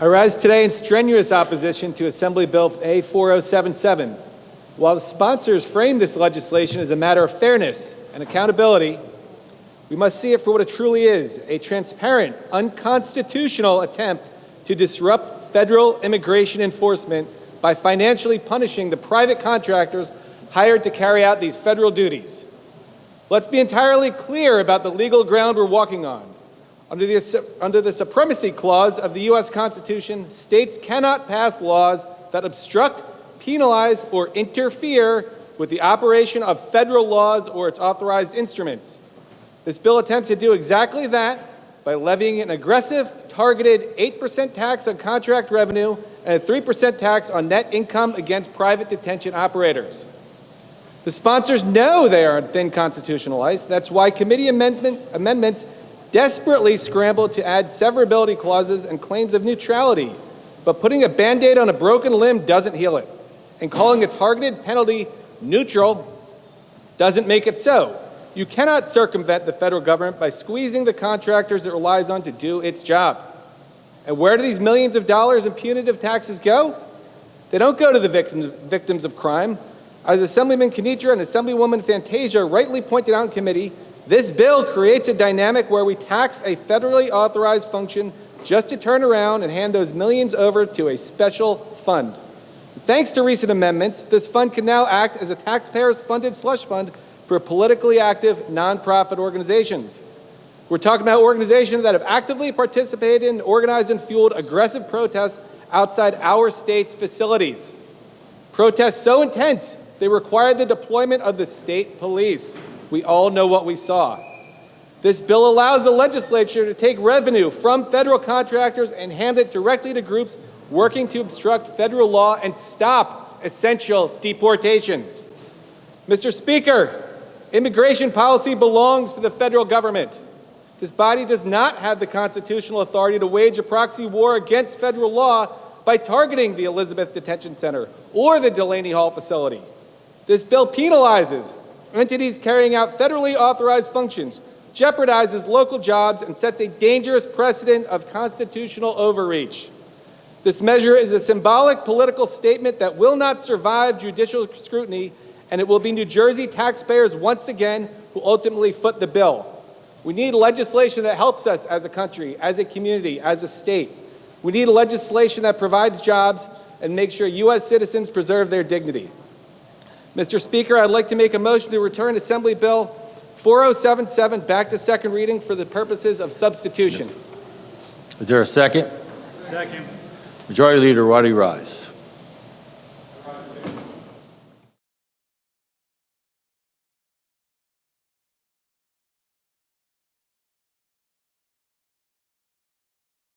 I rise today in strenuous opposition to Assembly Bill A4077. While the sponsors frame this legislation as a matter of fairness and accountability, we must see it for what it truly is, a transparent, unconstitutional attempt to disrupt federal immigration enforcement by financially punishing the private contractors hired to carry out these federal duties. Let's be entirely clear about the legal ground we're walking on. Under the Supremacy Clause of the U.S. Constitution, states cannot pass laws that obstruct, penalize, or interfere with the operation of federal laws or its authorized instruments. This bill attempts to do exactly that by levying an aggressive, targeted 8% tax on contract revenue and a 3% tax on net income against private detention operators. The sponsors know they are on thin constitutional ice. That's why committee amendments desperately scrambled to add severability clauses and claims of neutrality. But putting a Band-Aid on a broken limb doesn't heal it. And calling a targeted penalty neutral doesn't make it so. You cannot circumvent the federal government by squeezing the contractors it relies on to do its job. And where do these millions of dollars in punitive taxes go? They don't go to the victims of crime. As Assemblyman Myhre and Assemblywoman Fantasia rightly pointed out in committee, this bill creates a dynamic where we tax a federally authorized function just to turn around and hand those millions over to a special fund. Thanks to recent amendments, this fund can now act as a taxpayers-funded slush fund for politically active nonprofit organizations. We're talking about organizations that have actively participated in, organized, and fueled aggressive protests outside our state's facilities. Protests so intense, they required the deployment of the state police. We all know what we saw. This bill allows the legislature to take revenue from federal contractors and hand it directly to groups working to obstruct federal law and stop essential deportations. Mr. Speaker, immigration policy belongs to the federal government. This body does not have the constitutional authority to wage a proxy war against federal law by targeting the Elizabeth Detention Center or the Delaney Hall facility. This bill penalizes entities carrying out federally authorized functions, jeopardizes local jobs, and sets a dangerous precedent of constitutional overreach. This measure is a symbolic political statement that will not survive judicial scrutiny, and it will be New Jersey taxpayers once again who ultimately foot the bill. We need legislation that helps us as a country, as a community, as a state. We need legislation that provides jobs and makes sure U.S. citizens preserve their dignity. Mr. Speaker, I'd like to make a motion to return Assembly Bill 4077 back to second reading for the purposes of substitution. Is there a second? Second. Majority Leader, why do you rise?